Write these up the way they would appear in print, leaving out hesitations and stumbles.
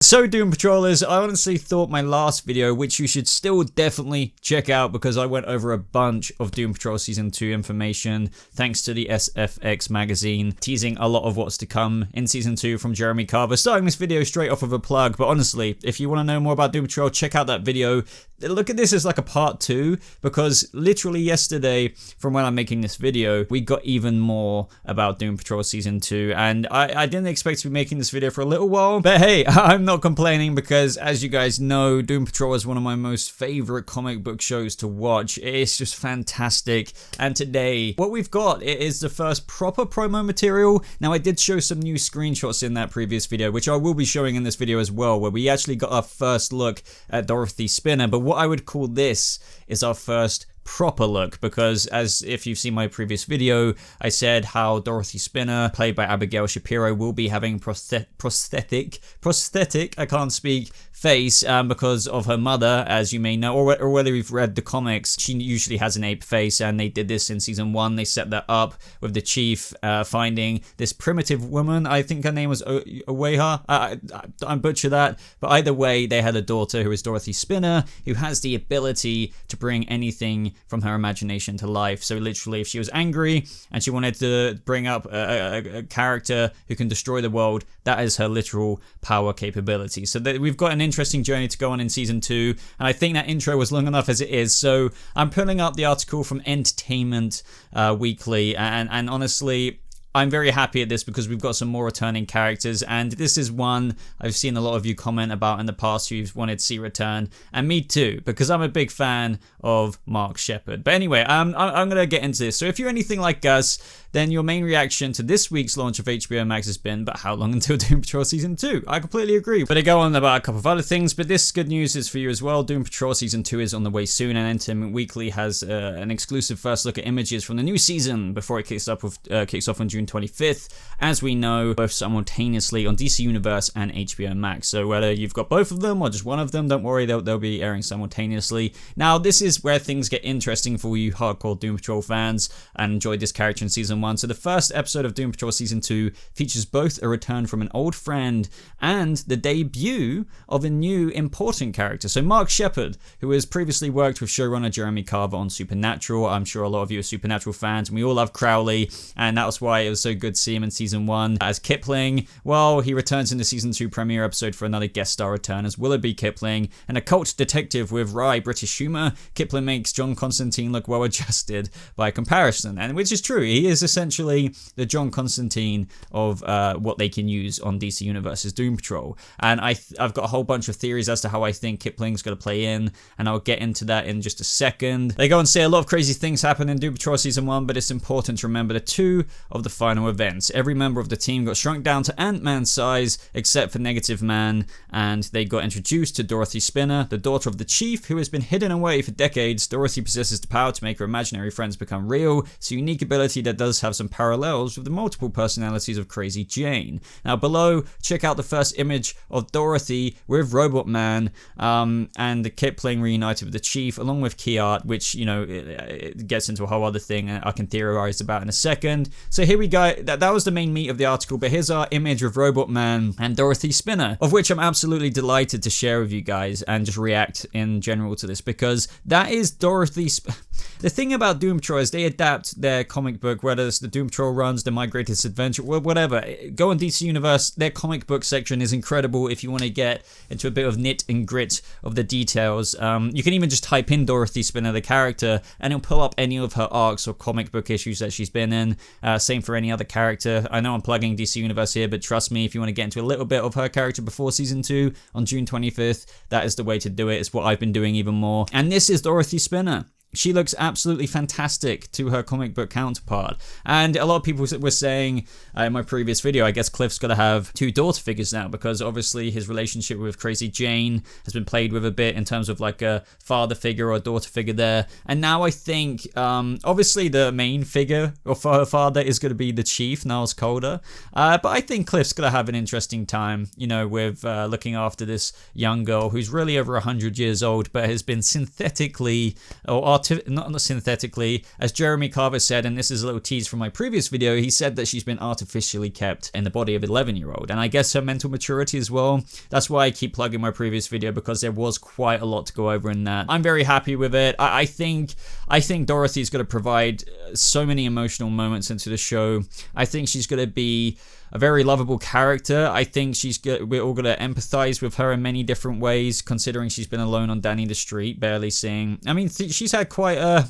So Doom Patrollers, I honestly thought my last video, which you should still definitely check out because I went over a bunch of Doom Patrol Season 2 information thanks to the SFX magazine, teasing a lot of what's to come in Season 2 from Jeremy Carver. Starting this video straight off of a plug, but honestly, if you want to know more about Doom Patrol, check out that video. Look at this as like a part 2, because literally yesterday, from when I'm making this video, we got even more about Doom Patrol Season 2, and I didn't expect to be making this video for a little while, but hey, I'm not complaining because, as you guys know, Doom Patrol is one of my most favorite comic book shows to watch. It's just fantastic, and today, what we've got is the first proper promo material. Now, I did show some new screenshots in that previous video, which I will be showing in this video as well, where we actually got our first look at Dorothy Spinner, but what I would call this is our first proper look, because as if you've seen my previous video, I said how Dorothy Spinner, played by Abigail Shapiro, will be having prosthetic, I can't speak, face because of her mother, as you may know, or whether you've read the comics, she usually has an ape face, and they did this in Season 1. They set that up with the Chief finding this primitive woman, I think her name was Oweha, I butcher that, but either way, they had a daughter who is Dorothy Spinner, who has the ability to bring anything from her imagination to life. So literally, if she was angry and she wanted to bring up a character who can destroy the world, that is her literal power capability. So we've got an interesting journey to go on in Season 2, and I think that intro was long enough as it is. So I'm pulling up the article from Entertainment Weekly, and honestly, I'm very happy at this because we've got some more returning characters, and this is one I've seen a lot of you comment about in the past who've wanted to see return, and me too, because I'm a big fan of Mark Sheppard. But anyway, I'm going to get into this. So if you're anything like us, then your main reaction to this week's launch of HBO Max has been, but how long until Doom Patrol Season 2? I completely agree. But I go on about a couple of other things, but this good news is for you as well. Doom Patrol Season 2 is on the way soon, and Entertainment Weekly has an exclusive first look at images from the new season before it kicks off on June 25th, as we know, both simultaneously on DC Universe and HBO Max. So whether you've got both of them or just one of them, don't worry, they'll be airing simultaneously. Now, this is where things get interesting for you hardcore Doom Patrol fans and enjoyed this character in Season 1. So the first episode of Doom Patrol Season 2 features both a return from an old friend and the debut of a new important character. So Mark Sheppard, who has previously worked with showrunner Jeremy Carver on Supernatural. I'm sure a lot of you are Supernatural fans, and we all love Crowley, and that was why it was so good to see him in Season 1 as Kipling. Well, he returns in the Season 2 premiere episode for another guest star return as Willoughby Kipling, and a cult detective with wry British humour. Kipling makes John Constantine look well adjusted by comparison, and which is true. He is essentially the John Constantine of what they can use on DC Universe's Doom Patrol. And I've got a whole bunch of theories as to how I think Kipling's going to play in, and I'll get into that in just a second. They go and say a lot of crazy things happen in Doom Patrol Season 1, but it's important to remember the two of the final events. Every member of the team got shrunk down to Ant-Man's size, except for Negative Man, and they got introduced to Dorothy Spinner, the daughter of the Chief, who has been hidden away for decades. Dorothy possesses the power to make her imaginary friends become real. It's a unique ability that does have some parallels with the multiple personalities of Crazy Jane. Now below, check out the first image of Dorothy with Robot Man, and Kipling reunited with the Chief, along with key art, which, you know, it gets into a whole other thing I can theorize about in a second. So here we go. That was the main meat of the article, but here's our image of Robot Man and Dorothy Spinner, of which I'm absolutely delighted to share with you guys and just react in general to this, because that is Dorothy The thing about Doom Patrol is they adapt their comic book, whether it's the Doom Patrol runs, the My Greatest Adventure, whatever. Go on DC Universe, their comic book section is incredible if you want to get into a bit of nit and grit of the details. You can even just type in Dorothy Spinner, the character, and it'll pull up any of her arcs or comic book issues that she's been in. Same for any other character. I know I'm plugging DC Universe here, but trust me, if you want to get into a little bit of her character before Season 2 on June 25th, that is the way to do it. It's what I've been doing even more. And this is Dorothy Spinner. She looks absolutely fantastic to her comic book counterpart. And a lot of people were saying in my previous video, I guess Cliff's got to have two daughter figures now, because obviously his relationship with Crazy Jane has been played with a bit in terms of like a father figure or a daughter figure there. And now I think, obviously the main figure of her father is going to be the Chief, Niles Calder. But I think Cliff's going to have an interesting time, you know, with looking after this young girl who's really over 100 years old, but has been synthetically or not synthetically, as Jeremy Carver said, and this is a little tease from my previous video, he said that she's been artificially kept in the body of an 11-year-old, and I guess her mental maturity as well. That's why I keep plugging my previous video, because there was quite a lot to go over in that. I'm very happy with it. I think Dorothy's going to provide so many emotional moments into the show. I think she's going to be a very lovable character. I think we're all going to empathize with her in many different ways, considering she's been alone on Danny the Street, barely seeing. I mean, she's had quite a,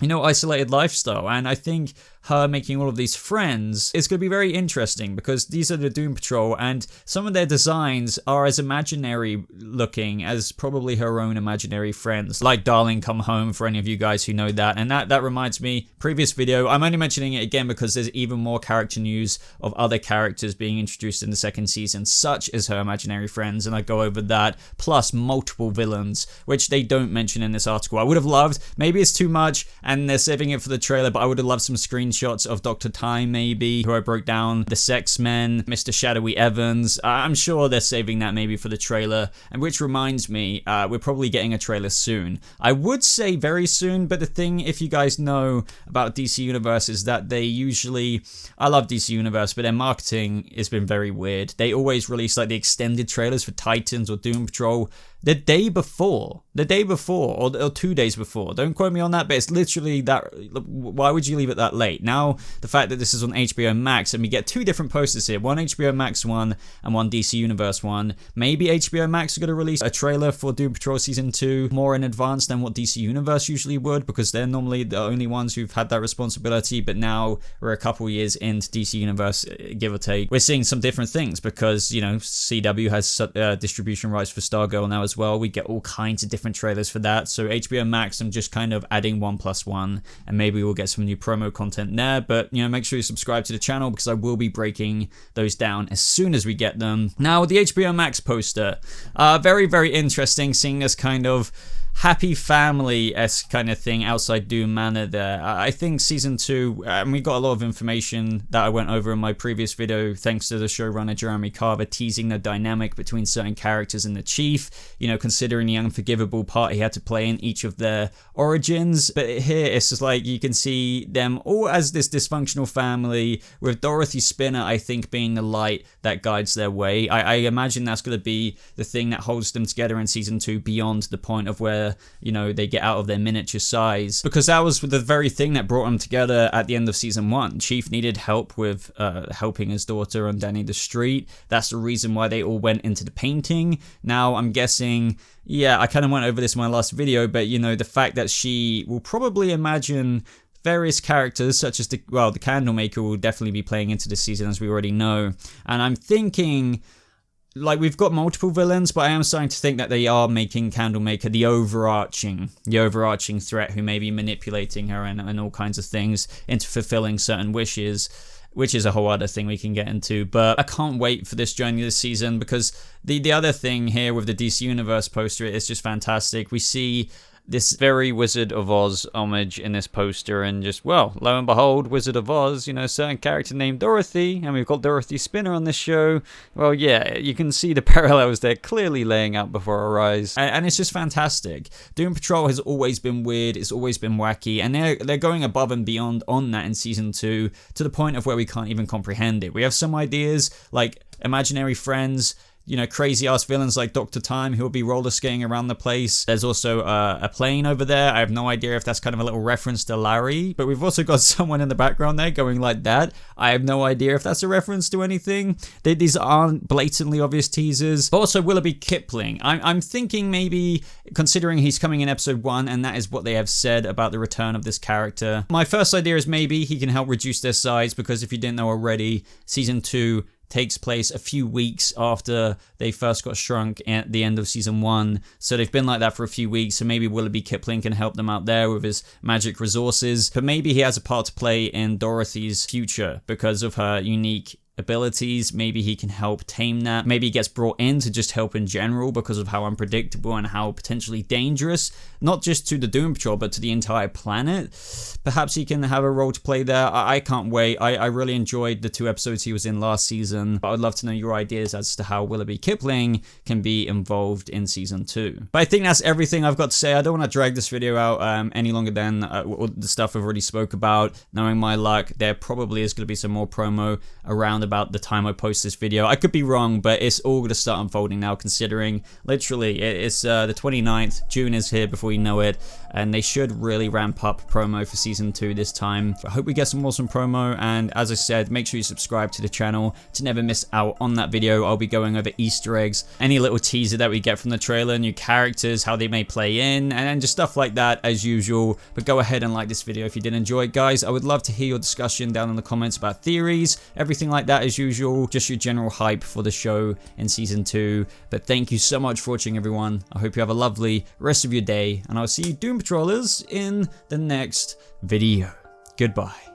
isolated lifestyle, and I think her making all of these friends is going to be very interesting, because these are the Doom Patrol, and some of their designs are as imaginary looking as probably her own imaginary friends, like Darling Come Home, for any of you guys who know that. And that reminds me, previous video, I'm only mentioning it again because there's even more character news of other characters being introduced in the second season, such as her imaginary friends, and I go over that, plus multiple villains, which they don't mention in this article. I would have loved, maybe it's too much and they're saving it for the trailer, but I would have loved some screenshots of Dr. Time, maybe, who I broke down, the Sex Men, Mr. Shadowy Evans. I'm sure they're saving that maybe for the trailer, and which reminds me, we're probably getting a trailer soon. I would say very soon, but the thing, if you guys know about DC Universe, is that they usually, I love DC Universe, but their marketing has been very weird. They always release like the extended trailers for Titans or Doom Patrol the day before, or 2 days before. Don't quote me on that, but it's literally that. Why would you leave it that late? Now, the fact that this is on HBO Max, and we get two different posters here, one HBO Max one and one DC Universe one. Maybe HBO Max are going to release a trailer for Doom Patrol Season 2 more in advance than what DC Universe usually would, because they're normally the only ones who've had that responsibility, but now we're a couple years into DC Universe, give or take. We're seeing some different things, because, CW has distribution rights for Stargirl now as well. We get all kinds of different trailers for that. So HBO Max, I'm just kind of adding 1+1, and maybe we'll get some new promo content there. But make sure you subscribe to the channel, because I will be breaking those down as soon as we get them. Now, the HBO Max poster, very, very interesting, seeing this kind of happy family-esque kind of thing outside Doom Manor there. I think season 2, and we got a lot of information that I went over in my previous video, thanks to the showrunner Jeremy Carver teasing the dynamic between certain characters and the Chief, considering the unforgivable part he had to play in each of their origins. But here, it's just like you can see them all as this dysfunctional family, with Dorothy Spinner, I think, being the light that guides their way. I imagine that's going to be the thing that holds them together in season 2, beyond the point of where they get out of their miniature size, because that was the very thing that brought them together at the end of season 1. Chief needed help with helping his daughter on Danny the Street. That's the reason why they all went into the painting. Now, I'm guessing, I kind of went over this in my last video, but the fact that she will probably imagine various characters, such as the Candlemaker will definitely be playing into this season, as we already know. And I'm thinking, we've got multiple villains, but I am starting to think that they are making Candlemaker the overarching threat, who may be manipulating her and all kinds of things into fulfilling certain wishes, which is a whole other thing we can get into. But I can't wait for this journey this season, because the other thing here with the DC Universe poster is just fantastic. We see this very Wizard of Oz homage in this poster, and just, lo and behold, Wizard of Oz, a certain character named Dorothy, and we've got Dorothy Spinner on this show. You can see the parallels there clearly laying out before our eyes, and it's just fantastic. Doom Patrol has always been weird, it's always been wacky, and they're going above and beyond on that in season 2, to the point of where we can't even comprehend it. We have some ideas, like imaginary friends, crazy ass villains like Dr. Time, who will be roller skating around the place. There's also a plane over there. I have no idea if that's kind of a little reference to Larry, but we've also got someone in the background there going like that. I have no idea if that's a reference to anything. These aren't blatantly obvious teasers. But also Willoughby Kipling. I'm thinking maybe, considering he's coming in episode 1, and that is what they have said about the return of this character. My first idea is maybe he can help reduce their size, because if you didn't know already, season 2 takes place a few weeks after they first got shrunk at the end of season 1. So they've been like that for a few weeks. So maybe Willoughby Kipling can help them out there with his magic resources. But maybe he has a part to play in Dorothy's future because of her unique abilities, maybe he can help tame that. Maybe he gets brought in to just help in general because of how unpredictable and how potentially dangerous, not just to the Doom Patrol, but to the entire planet. Perhaps he can have a role to play there. I can't wait. I really enjoyed the 2 episodes he was in last season, but I'd love to know your ideas as to how Willoughby Kipling can be involved in season 2. But I think that's everything I've got to say. I don't want to drag this video out any longer than the stuff I've already spoke about. Knowing my luck, there probably is going to be some more promo around about the time I post this video. I could be wrong, but it's all going to start unfolding now, considering literally it's the 29th. June is here before you know it, and they should really ramp up promo for season 2 this time. I hope we get some awesome promo, and as I said, make sure you subscribe to the channel to never miss out on that video. I'll be going over Easter eggs, any little teaser that we get from the trailer, new characters, how they may play in, and just stuff like that as usual. But go ahead and like this video if you did enjoy it, guys. I would love to hear your discussion down in the comments about theories, everything like that as usual, just your general hype for the show in season 2. But thank you so much for watching, everyone. I hope you have a lovely rest of your day, and I'll see you Doom Patrollers in the next video. Goodbye.